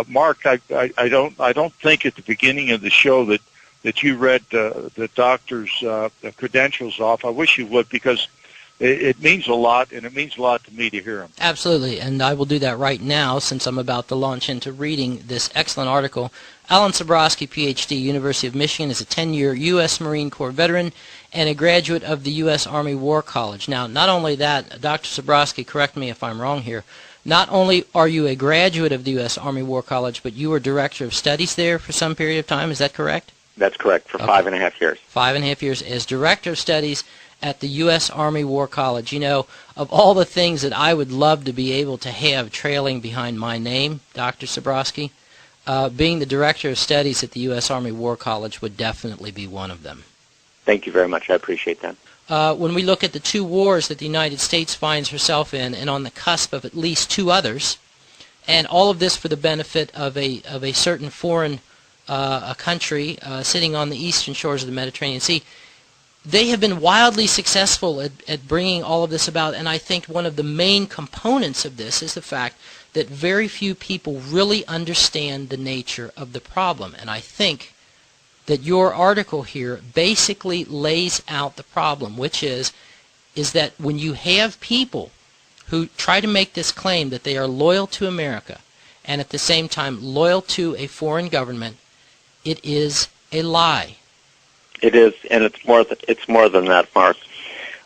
Mark, I don't think at the beginning of the show that you read the doctor's credentials off. I wish you would, because it means a lot, and it means a lot to me to hear them. Absolutely, and I will do that right now since I'm about to launch into reading this excellent article. Alan Sabrosky, Ph.D., University of Michigan, is a 10-year U.S. Marine Corps veteran and a graduate of the U.S. Army War College. Now, not only that, Dr. Sabrosky, correct me if I'm wrong here, not only are you a graduate of the U.S. Army War College, but you were director of studies there for some period of time. Is that correct? That's correct, for 5.5 years. 5.5 years as director of studies at the U.S. Army War College. Of all the things that I would love to be able to have trailing behind my name, Dr. Sabrosky, being the director of studies at the U.S. Army War College would definitely be one of them. Thank you very much. I appreciate that. When we look at the two wars that the United States finds herself in, and on the cusp of at least two others, and all of this for the benefit of a certain foreign a country sitting on the eastern shores of the Mediterranean Sea, they have been wildly successful at bringing all of this about, and I think one of the main components of this is the fact that very few people really understand the nature of the problem. And I think that your article here basically lays out the problem, which is that when you have people who try to make this claim that they are loyal to America and at the same time loyal to a foreign government, it is a lie. It is, and it's more than that, Mark.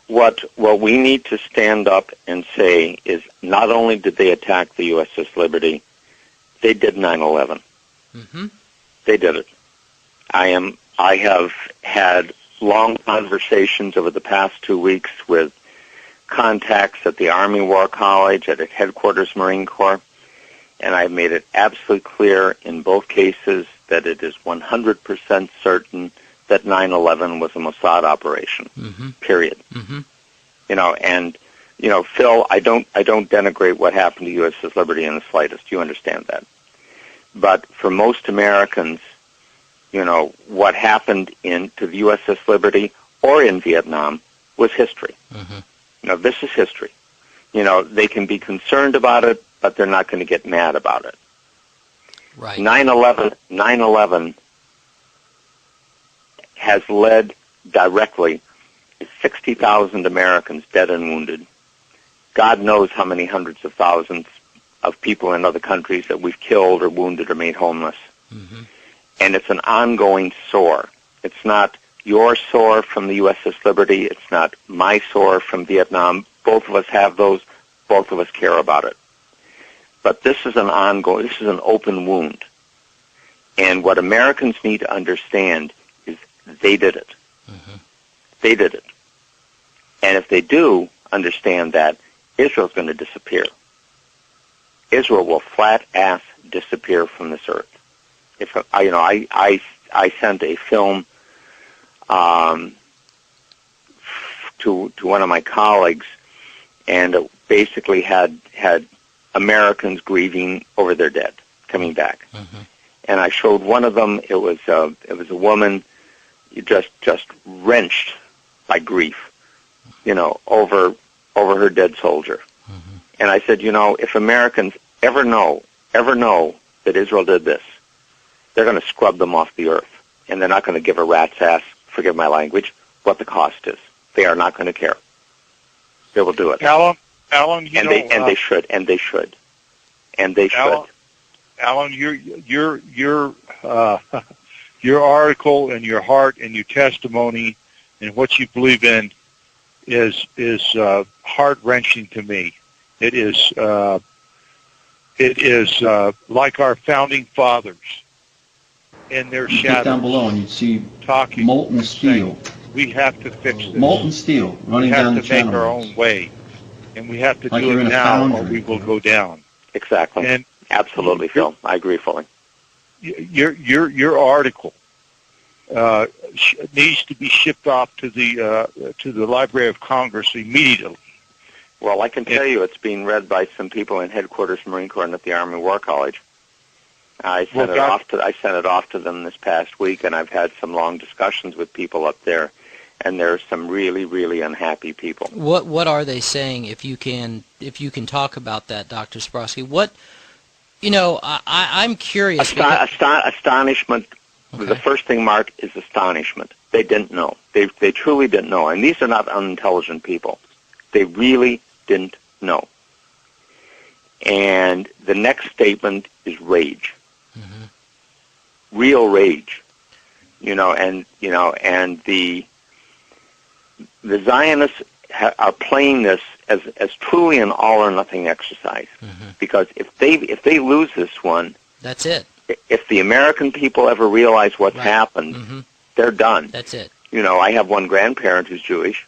What we need to stand up and say is not only did they attack the USS Liberty, they did 9/11. Mm-hmm. They did it. I have had long conversations over the past 2 weeks with contacts at the Army War College, at its headquarters Marine Corps, and I've made it absolutely clear in both cases that it is 100% certain that 9/11 was a Mossad operation. Mm-hmm. Period. Mm-hmm. Phil, I don't denigrate what happened to USS Liberty in the slightest. You understand that. But for most Americans, what happened to the USS Liberty or in Vietnam was history. Mm-hmm. This is history. They can be concerned about it, but they're not going to get mad about it. Right. 9/11 has led directly to 60,000 Americans dead and wounded. God knows how many hundreds of thousands of people in other countries that we've killed or wounded or made homeless. Mm-hmm. And it's an ongoing sore. It's not your sore from the USS Liberty. It's not my sore from Vietnam. Both of us have those. Both of us care about it. But this is this is an open wound. And what Americans need to understand is they did it. Mm-hmm. They did it. And if they do understand that, Israel's going to disappear. Israel will flat-ass disappear from this earth. If I sent a film to one of my colleagues, and it basically had Americans grieving over their dead coming back. Mm-hmm. And I showed one of them. It was a woman just wrenched by grief, over her dead soldier. Mm-hmm. And I said, if Americans ever know that Israel did this, they're going to scrub them off the earth, and they're not going to give a rat's ass, forgive my language, what the cost is. They are not going to care. They will do it. Alan, they should. Alan, your article and your heart and your testimony and what you believe in is heart-wrenching to me. It is like our founding fathers in their shadows. Get down below and you'd see talking, molten steel. We have to fix this. Molten steel running down the channel. We have to make our own way, and we have to like do it now, or foundry. we will go down. Exactly. And absolutely, Phil. I agree fully. Your article needs to be shipped off to the Library of Congress immediately. Well, I can tell you it's being read by some people in headquarters Marine Corps and at the Army War College. I sent it off to them this past week, and I've had some long discussions with people up there, and there are some really, really unhappy people. What are they saying? If you can talk about that, Dr. Sabrosky, what I'm curious. because- Astonishment. Okay. The first thing, Mark, is astonishment. They didn't know. They truly didn't know. And these are not unintelligent people. They really didn't know. And the next statement is rage. Mm-hmm. Real rage. And the Zionists are playing this as truly an all or nothing exercise. Mm-hmm. Because if they lose this one, that's it. If the American people ever realize what's happened, mm-hmm. they're done. That's it. I have one grandparent who's Jewish.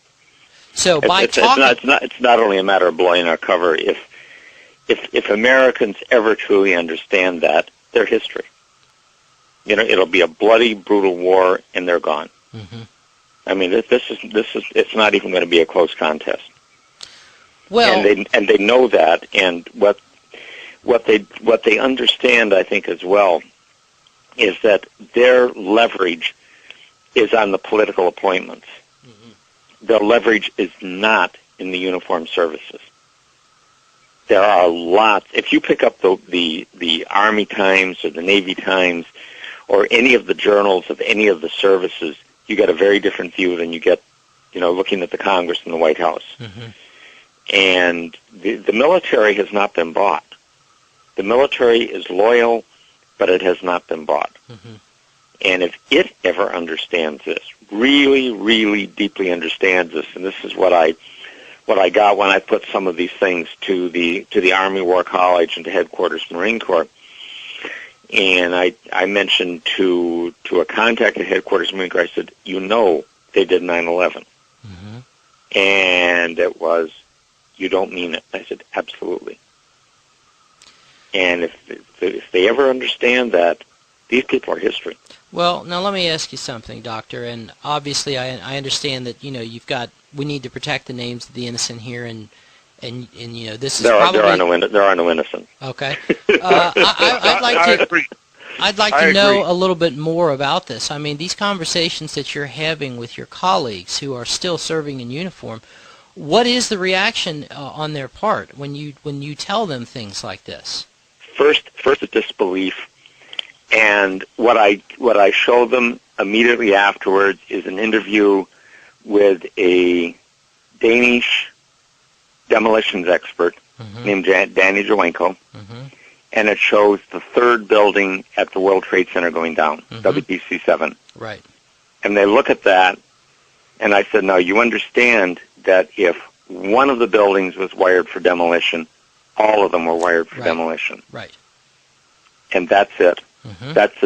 So it's not only a matter of blowing our cover. If Americans ever truly understand that, their history, it'll be a bloody, brutal war, and they're gone. Mm-hmm. I mean, this is it's not even going to be a close contest. Well, and they know that, and what they understand, I think, as well, is that their leverage is on the political appointments. Mm-hmm. Their leverage is not in the uniformed services. There are lots. If you pick up the Army Times or the Navy Times or any of the journals of any of the services, you get a very different view than you get, looking at the Congress and the White House. Mm-hmm. And the military has not been bought. The military is loyal, but it has not been bought. Mm-hmm. And if it ever understands this, really, really deeply understands this, and this is what I got when I put some of these things to the Army War College and to Headquarters Marine Corps, and I mentioned to a contact at Headquarters Marine Corps, I said, they did 9/11. Mm-hmm. And it was, you don't mean it. I said, absolutely. And if they ever understand that, these people are history. Well, now let me ask you something, Doctor. And obviously, I understand that we need to protect the names of the innocent here, and this is probably there are no innocent. Okay, I'd like to know a little bit more about this. I mean, these conversations that you're having with your colleagues who are still serving in uniform, what is the reaction on their part when you tell them things like this? First, a disbelief, and what I show them immediately afterwards is an interview with a Danish demolitions expert mm-hmm. named Danny Jawenko, mm-hmm. and it shows the third building at the World Trade Center going down, mm-hmm. WTC-7. Right. And they look at that, and I said, now you understand that if one of the buildings was wired for demolition, all of them were wired for demolition. Right. And that's it. Mm-hmm. That's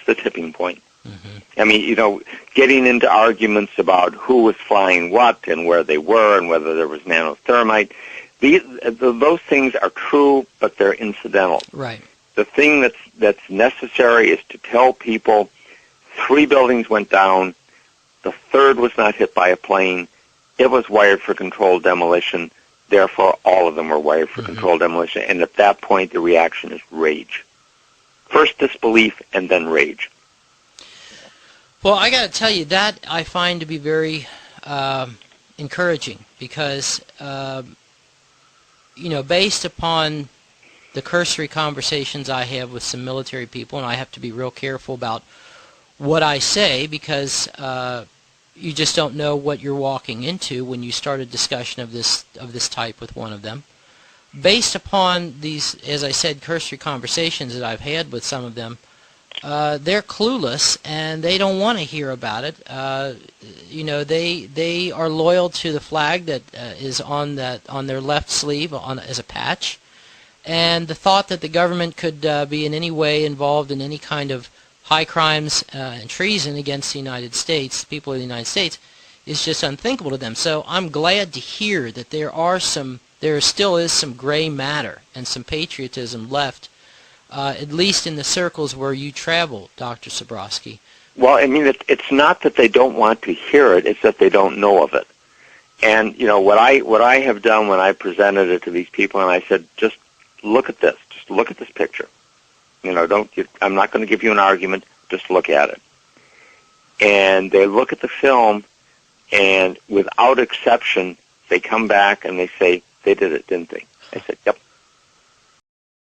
the tipping point. Mm-hmm. I mean, getting into arguments about who was flying what and where they were and whether there was nanothermite, those things are true, but they're incidental. Right. The thing that's necessary is to tell people 3 buildings went down, the third was not hit by a plane, it was wired for controlled demolition, therefore all of them were wired for mm-hmm. controlled demolition, and at that point the reaction is rage. First disbelief and then rage. Well, I got to tell you, that I find to be very encouraging because, based upon the cursory conversations I have with some military people, and I have to be real careful about what I say because you just don't know what you're walking into when you start a discussion of this type with one of them. Based upon these, as I said, cursory conversations that I've had with some of them, they're clueless and they don't want to hear about it. They are loyal to the flag that is on their left sleeve as a patch, and the thought that the government could be in any way involved in any kind of high crimes and treason against the United States, the people of the United States, is just unthinkable to them. So I'm glad to hear that there still is some gray matter and some patriotism left, at least in the circles where you travel, Dr. Sabrosky. Well, I mean, it's not that they don't want to hear it; it's that they don't know of it. And what I have done when I presented it to these people, and I said, just look at this. Just look at this picture. I'm not going to give you an argument. Just look at it. And they look at the film, and without exception, they come back and they say, they did it, didn't they? I said, yep.